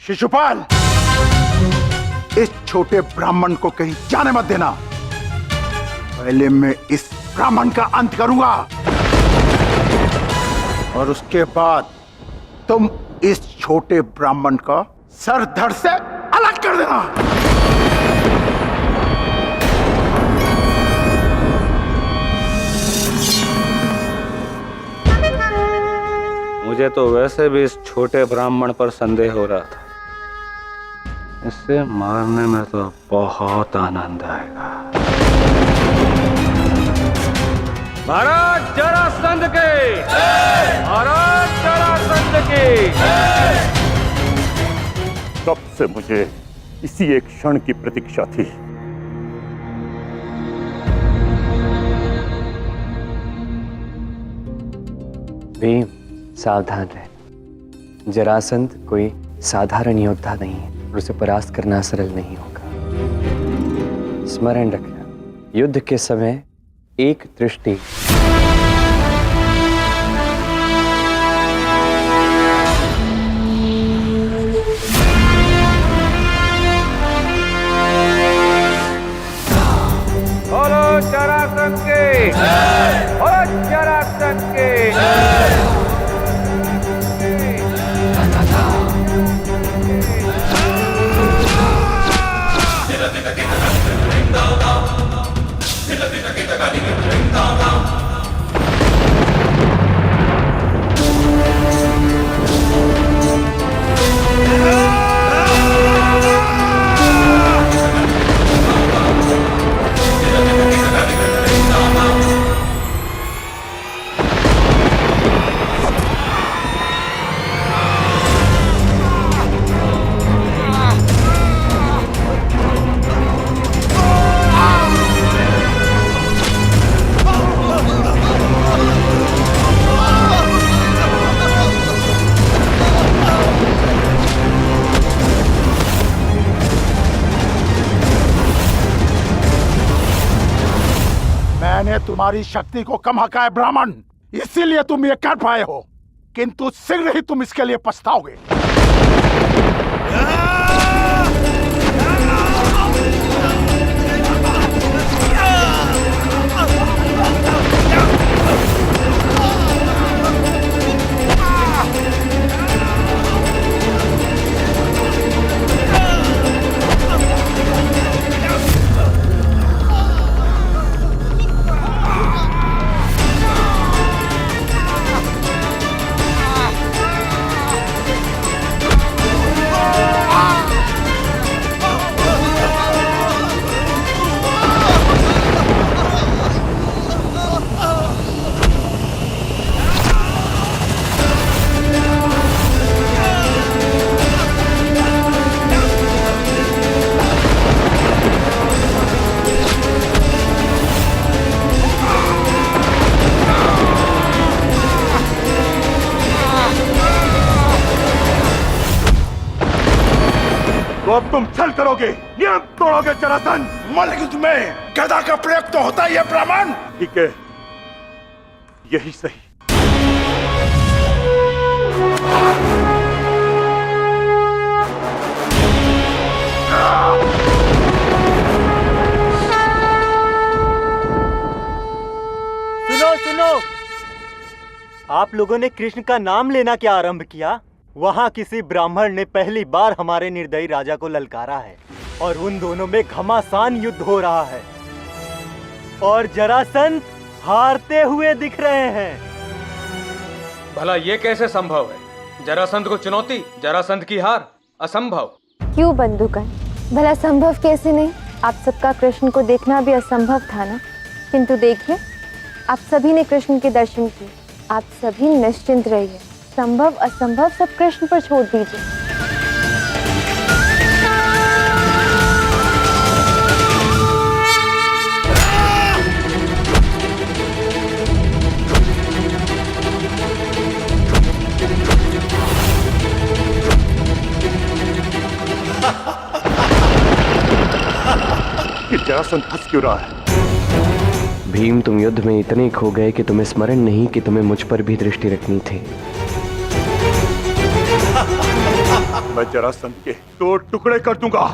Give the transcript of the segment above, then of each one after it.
शिशुपाल, इस छोटे ब्राह्मण को कहीं जाने मत देना। पहले मैं इस ब्राह्मण का अंत करूंगा और उसके बाद तुम इस छोटे ब्राह्मण का सर धड़ से अलग कर देना। मुझे तो वैसे भी इस छोटे ब्राह्मण पर संदेह हो रहा था। इसे मारने में तो बहुत आनंद आएगा। महाराज जरासंध के! महाराज जरासंध के! कब से मुझे इसी एक क्षण की प्रतीक्षा थी। भीम, सावधान रहे। जरासंध कोई साधारण योद्धा नहीं है और उसे परास्त करना सरल नहीं होगा। स्मरण रखना, युद्ध के समय एक दृष्टि बोलो जरासंध के! बोलो जरासंध के! मैंने तुम्हारी शक्ति को कम आंका है ब्राह्मण, इसीलिए तुम ये कर पाए हो, किंतु शीघ्र ही तुम इसके लिए पछताओगे। तो अब तुम छल करोगे, नियम तोड़ोगे जरासंध। मलिक तुम्हें गदा का प्रयोग तो होता ही है ब्राह्मण। ठीक है, यही सही। सुनो सुनो, आप लोगों ने कृष्ण का नाम लेना क्या आरंभ किया? वहां किसी ब्राह्मण ने पहली बार हमारे निर्दयी राजा को ललकारा है और उन दोनों में घमासान युद्ध हो रहा है और जरासंध हारते हुए दिख रहे हैं। भला ये कैसे संभव है? जरासंध को चुनौती, जरासंध की हार, असंभव। क्यों बंधुकन, भला संभव कैसे नहीं? आप सबका कृष्ण को देखना भी असंभव था ना। किंतु देखिए, आप सभी ने कृष्ण के दर्शन किए। आप सभी निश्चिंत रहिए, संभव असंभव सब कृष्ण पर छोड़ दीजिए। कि जरासंध हंस क्यों रहा है? भीम, तुम युद्ध में इतने खो गए कि तुम्हें स्मरण नहीं कि तुम्हें मुझ पर भी दृष्टि रखनी थी। मैं जरासंध के 2 टुकड़े कर दूंगा।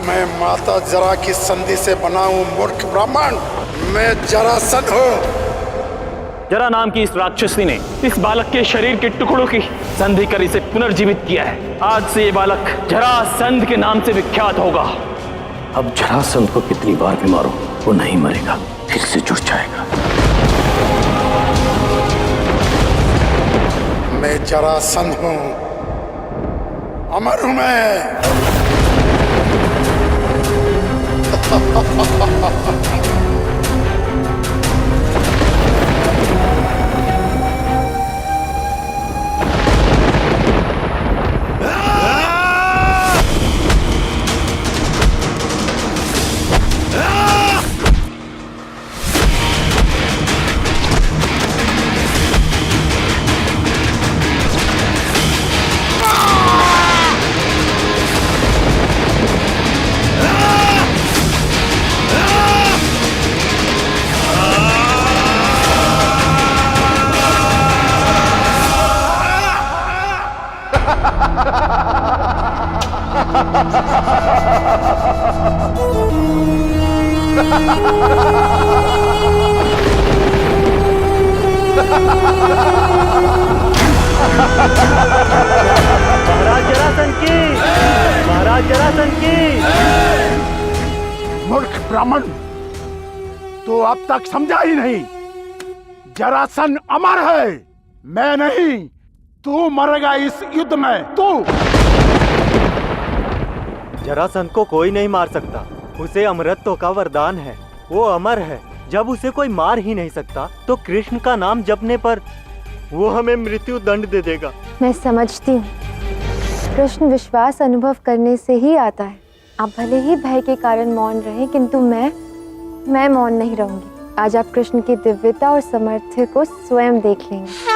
मैं माता जरा की संधि से बना हूं मूर्ख ब्राह्मण। मैं जरासंध हूं। जरा नाम की इस राक्षसी ने इस बालक के शरीर के टुकड़ों की संधि कर इसे पुनर्जीवित किया है। आज से ये बालक जरासंध के नाम से विख्यात होगा। अब जरासंध को कितनी बार भी मारो वो नहीं मरेगा, फिर से जुड़ जाएगा। मैं जरासंध हूं, अमर हूं मैं। महाराज जरासंध की, महाराज जरासंध की। मूर्ख ब्राह्मण, तो अब तक समझा ही नहीं। जरासंध अमर है, मैं नहीं। तू मरेगा इस युद्ध में, तू। जरासंध को कोई नहीं मार सकता, उसे अमरत्व का वरदान है। वो अमर है। जब उसे कोई मार ही नहीं सकता तो कृष्ण का नाम जपने पर वो हमें मृत्यु दंड दे देगा। मैं समझती हूँ, कृष्ण विश्वास अनुभव करने से ही आता है। आप भले ही भय के कारण मौन रहें, किंतु मैं मौन नहीं रहूंगी। आज आप कृष्ण की दिव्यता और सामर्थ्य को स्वयं देख लेंगे।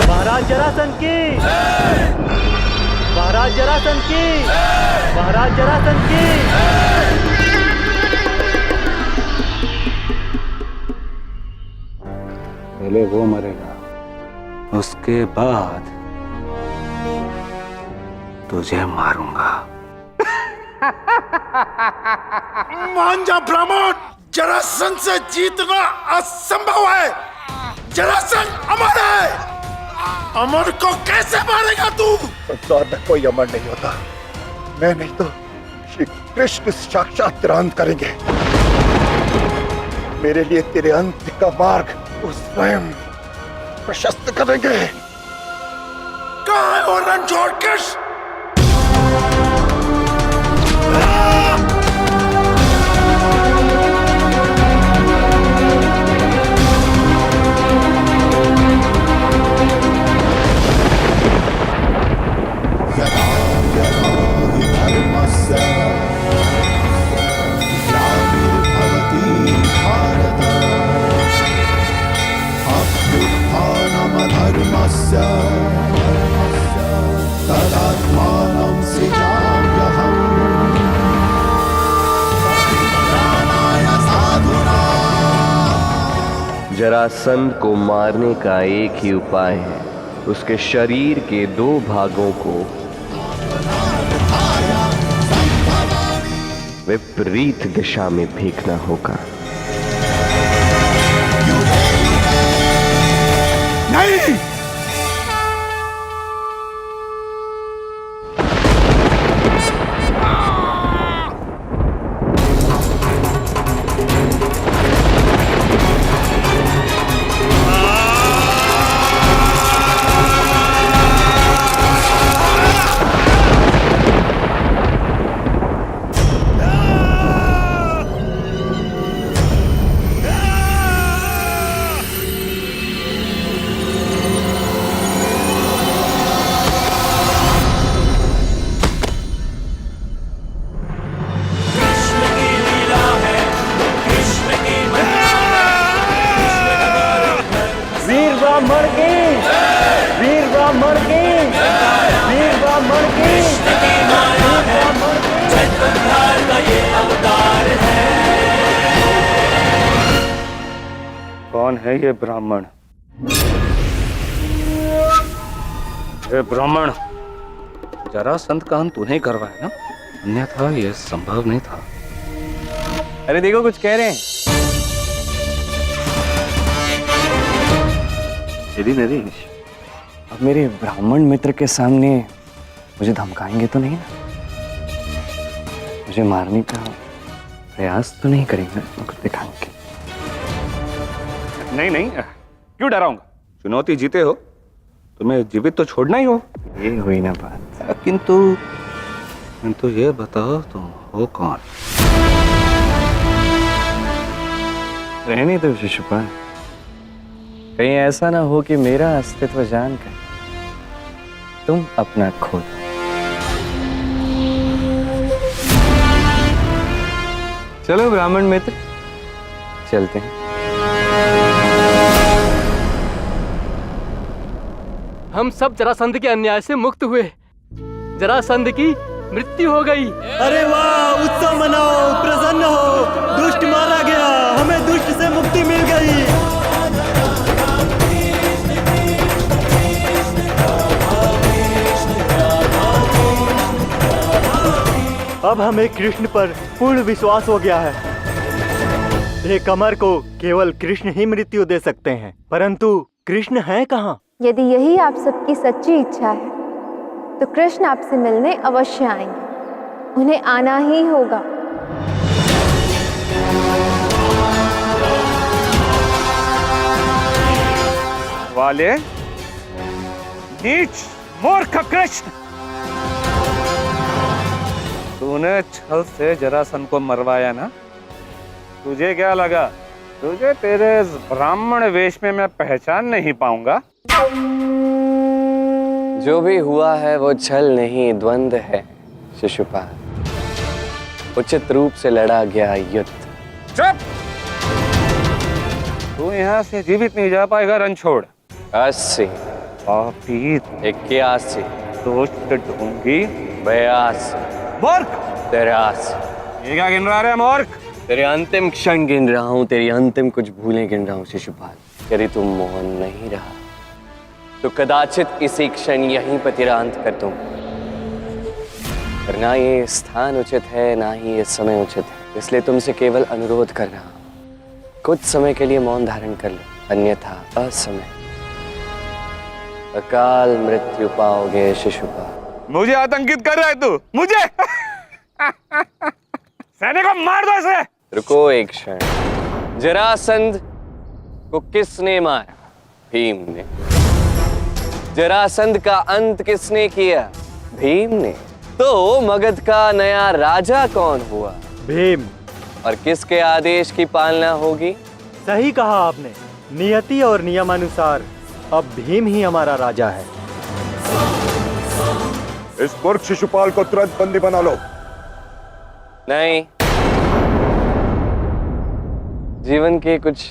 महाराज जरासंध की, महाराज जरासंध की, महाराज जरासंध की। पहले वो मरेगा, उसके बाद तुझे मारूंगा। मान जा ब्राह्मण, जरासंध से जीतना असंभव है। जरासंध अमर है। अमर को कैसे मारेगा तू? संसार में कोई अमर नहीं होता। मैं नहीं तो श्री कृष्ण साक्षात तेरा अंत करेंगे। मेरे लिए तेरे अंत का मार्ग वो स्वयं प्रशस्त करेंगे। कहाँ है वो रणछोड़ कृष्ण? जरासंध को मारने का एक ही उपाय है, उसके शरीर के 2 भागों को विपरीत दिशा में फेंकना होगा। नहीं, वीर ब्राह्मण की, वीर ब्राह्मण की, वीर ब्राह्मण की, कौन है ये ब्राह्मण? ये ब्राह्मण जरासंध का अंत उन्हें करवाया ना, अन्यथा ये संभव नहीं था। अरे देखो कुछ कह रहे हैं। यदि नरेश, अब मेरे ब्राह्मण मित्र के सामने मुझे धमकाएंगे तो नहीं ना? मुझे मारने का प्रयास तो नहीं करेंगे ना कुछ दिखाने के? नहीं नहीं, क्यों डराऊंगा? चुनौती जीते हो, तुम्हें जीवित तो छोड़ना ही हो। ये हुई ना बात। किंतु ये बताओ तुम हो कौन? रहने दो शिशुपाल, कहीं ऐसा ना हो कि मेरा अस्तित्व जानकर तुम अपना खो दो। चलो ब्राह्मण मित्र, चलते हैं। हम सब जरासंध के अन्याय से मुक्त हुए। जरासंध की मृत्यु हो गई। अरे वाह, उत्सव मनाओ, प्रसन्न हो, दुष्ट मारा गया, हमें दुष्ट से मुक्ति मिल गई। अब हमें कृष्ण पर पूर्ण विश्वास हो गया है। एक अमर को केवल कृष्ण ही मृत्यु दे सकते हैं, परंतु कृष्ण है कहाँ? यदि यही आप सबकी सच्ची इच्छा है तो कृष्ण आपसे मिलने अवश्य आएंगे। उन्हें आना ही होगा। वाले नीच मूर्ख कृष्ण, तूने छल से जरासंध को मरवाया ना? तुझे क्या लगा तुझे तेरे इस ब्राह्मण वेश में मैं पहचान नहीं पाऊंगा? जो भी हुआ है वो छल नहीं, द्वंद्व है शिशुपाल। उचित रूप से लड़ा गया युद्ध। चुप! तू यहाँ से जीवित नहीं जा पाएगा रणछोड़। 80, पापी, 81, दुष्ट ढोंगी, 82, मूर्ख, 83। ये क्या गिन रहा है मूर्ख? तेरे अंतिम क्षण गिन रहा हूँ, तेरी अंतिम कुछ भूलें गिन रहा हूँ शिशुपाल। यदि तुम मोहन नहीं रहा तो कदाचित इसी क्षण यहीं पर तेरा अंत कर दूं। पर ना ये स्थान उचित है, ना ही ये समय उचित है, इसलिए तुमसे केवल अनुरोध कर रहा हूं, कुछ समय के लिए मौन धारण कर लो, अन्यथा असमय अकाल मृत्यु पाओगे शिशुपाल। मुझे आतंकित कर रहा है तू? मुझे? सैनिक को मार दो इसे। रुको एक क्षण, जरासंध को किसने मारा? भीम ने। जरासंध का अंत किसने किया? भीम ने। तो मगध का नया राजा कौन हुआ? भीम। और किसके आदेश की पालना होगी? सही कहा आपने, नियति और नियमानुसार अब भीम ही हमारा राजा है। इस मूर्ख शिशुपाल को तुरंत बंदी बना लो। नहीं, जीवन के कुछ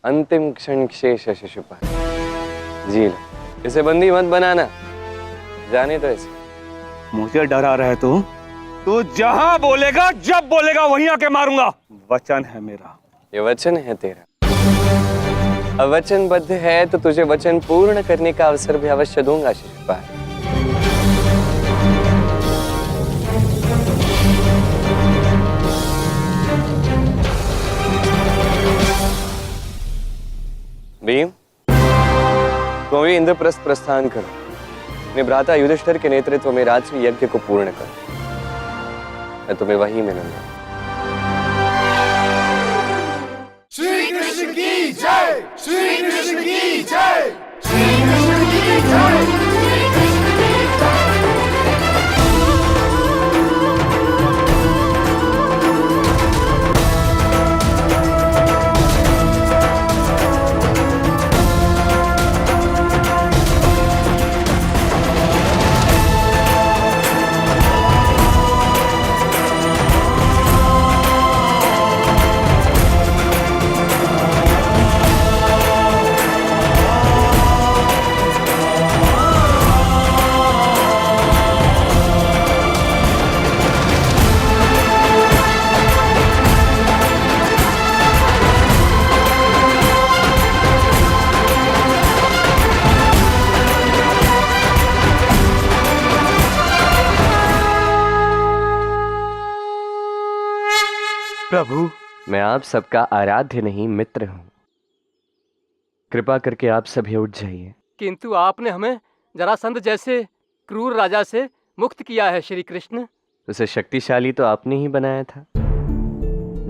अंतिम क्षण शेष है शिशुपाल, जी लो, इसे बंदी मत बनाना, जाने दो इसे। मुझे डरा रहे तू जहां बोलेगा जब बोलेगा वहीं आके मारूंगा। वचन है मेरा। ये वचन है तेरा। अवचनबद्ध है तो तुझे वचन पूर्ण करने का अवसर भी अवश्य दूंगा शिशुपाल। तुम भी इंद्रप्रस्थ प्रस्थान करो, अपने भ्राता युधिष्ठिर के नेतृत्व में राजसूय यज्ञ को पूर्ण करो। मैं तुम्हें वहीं मिलूंगा। श्री कृष्ण की जय, श्री कृष्ण की जय, श्री कृष्ण की जय। प्रभु, मैं आप सबका आराध्य नहीं मित्र हूं। कृपा करके आप सभी उठ जाइए। किंतु आपने हमें जरासंध जैसे क्रूर राजा से मुक्त किया है श्री कृष्ण। उसे शक्तिशाली तो आपने ही बनाया था।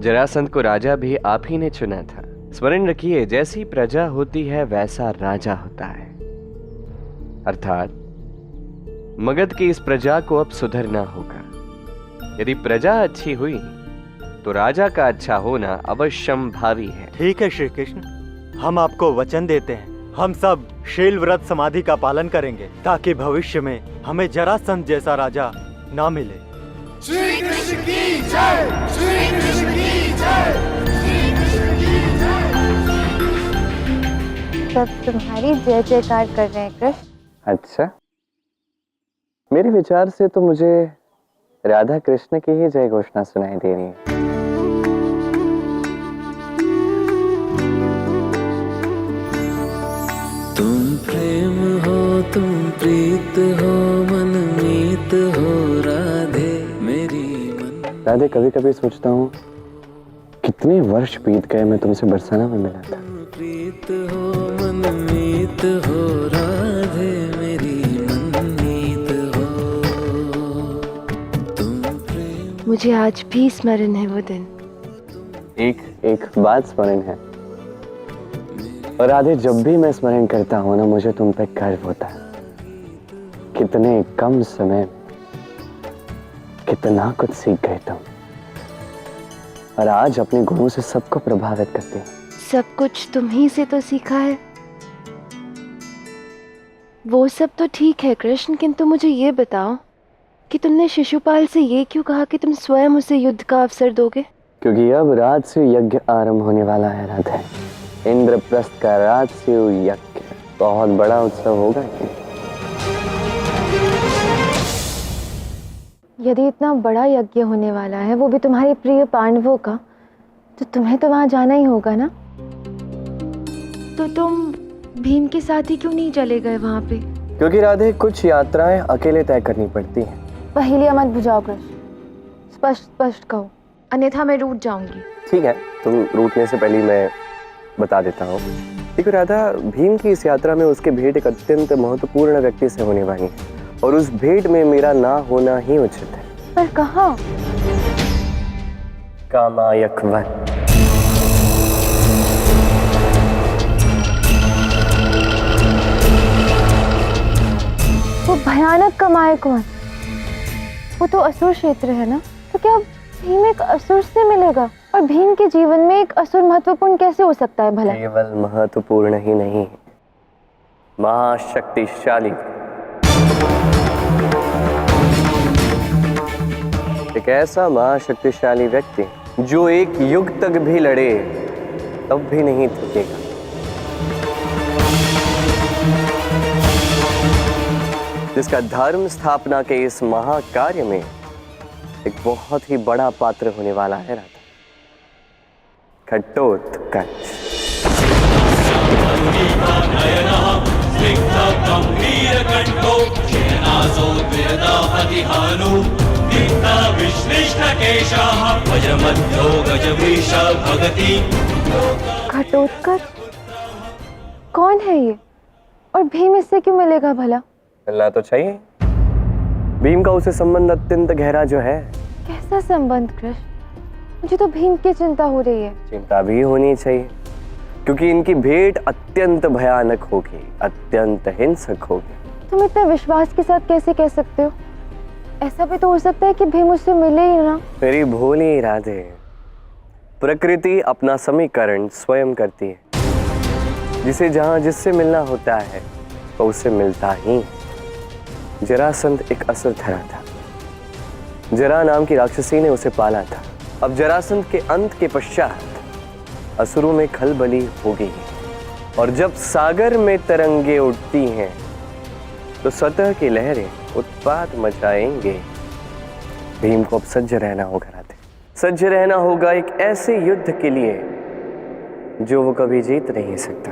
जरासंध को राजा भी आप ही ने चुना था। स्मरण रखिए, जैसी प्रजा होती है वैसा राजा होता है। अर्थात मगध की इस प्रजा को अब सुधरना होगा। यदि प्रजा अच्छी हुई तो राजा का अच्छा होना अवश्यम भावी है। ठीक है श्री कृष्ण, हम आपको वचन देते हैं, हम सब शील व्रत समाधि का पालन करेंगे ताकि भविष्य में हमें जरासंध जैसा राजा ना मिले। श्री कृष्ण की जय, श्री कृष्ण की जय, श्री कृष्ण की जय। सब तुम्हारी जय जयकार कर रहे हैं कृष्ण। अच्छा, मेरे विचार से तो मुझे राधा कृष्ण की ही जय घोषणा सुनाई दे रही है। तुम प्रेम हो, तुम प्रीत हो, मनमीत हो राधे मेरी मन। राधे, कभी कभी सोचता हूँ कितने वर्ष बीत गए मैं तुमसे बरसाना में मिला था। प्रीत हो, मनमीत हो राधे मेरी मनमीत हो। तुम प्रेम। मुझे आज भी स्मरण है वो दिन। एक बात स्मरण है, और राधे जब भी मैं स्मरण करता हूँ ना, मुझे तुम पे गर्व होता है। कितने कम समय में कितना कुछ सीख गए तुम, और आज अपने गुणों से सबको प्रभावित करते हो। सब कुछ तुम ही से तो सीखा है। वो सब तो ठीक है कृष्ण, किंतु मुझे ये बताओ कि तुमने शिशुपाल से ये क्यों कहा कि तुम स्वयं उसे युद्ध का अवसर दोगे? क्योंकि अब राजसूय यज्ञ आरंभ होने वाला है राधे। इंद्रप्रस्थ का राजसूय यज्ञ बहुत बड़ा उत्सव होगा। यदि इतना बड़ा यज्ञ होने वाला है, वो भी तुम्हारे प्रिय पांडवों का, तो तुम्हें तो वहां जाना ही होगा ना। तो तुम भीम के साथ ही क्यों नहीं चले गए वहां पे? क्योंकि राधे कुछ यात्राएं अकेले तय करनी पड़ती हैं। पहेलियां मत बुझाओ कृष्ण, स्पष्ट स्पष्ट कहो, अन्यथा मैं रूठ जाऊंगी। ठीक है, तुम रूठने से पहले मैं बता देता हूँ। देखो राधा, भीम की इस यात्रा में उसके भेंट एक अत्यंत महत्वपूर्ण व्यक्ति से होने वाली है, और उस भेंट में मेरा ना होना ही उचित है। पर कहाँ? कामायक वन। वो भयानक कामायक वन, वो तो असुर क्षेत्र है ना। तो क्या भीम एक असुर से मिलेगा? और भीम के जीवन में एक असुर महत्वपूर्ण कैसे हो सकता है भला? केवल महत्वपूर्ण ही नहीं, महाशक्तिशाली। एक ऐसा महाशक्तिशाली व्यक्ति जो एक युग तक भी लड़े तब भी नहीं थकेगा। जिसका धर्म स्थापना के इस महाकार्य में एक बहुत ही बड़ा पात्र होने वाला है राधा, घटोत्कच। घटोत्कच कौन है ये? और भीम इससे क्यों मिलेगा भला? मिलना तो चाहिए। भीम का उसे संबंध अत्यंत गहरा जो है। कैसा संबंध कृष्ण? मुझे तो भीम की चिंता हो रही है। चिंता भी होनी चाहिए, क्योंकि इनकी भेंट अत्यंत भयानक होगी, अत्यंत हिंसक होगी। तुम इतने विश्वास के साथ कैसे कह सकते हो? ऐसा भी तो हो सकता है कि भीम उससे मिले ही ना। मेरी भोली राधे, प्रकृति अपना समीकरण स्वयं करती है। जिसे जहां जिससे मिलना होता है तो उससे मिलता ही। जरासंध एक असुर धरा था। जरा नाम की राक्षसी ने उसे पाला था। अब जरासंध के अंत के पश्चात असुरों में खलबली होगी, और जब सागर में तरंगे उठती हैं तो सतह की लहरें उत्पात मचाएंगे। भीम को अब सज्ज रहना होगा राधे, सज्ज रहना होगा एक ऐसे युद्ध के लिए जो वो कभी जीत नहीं सकता।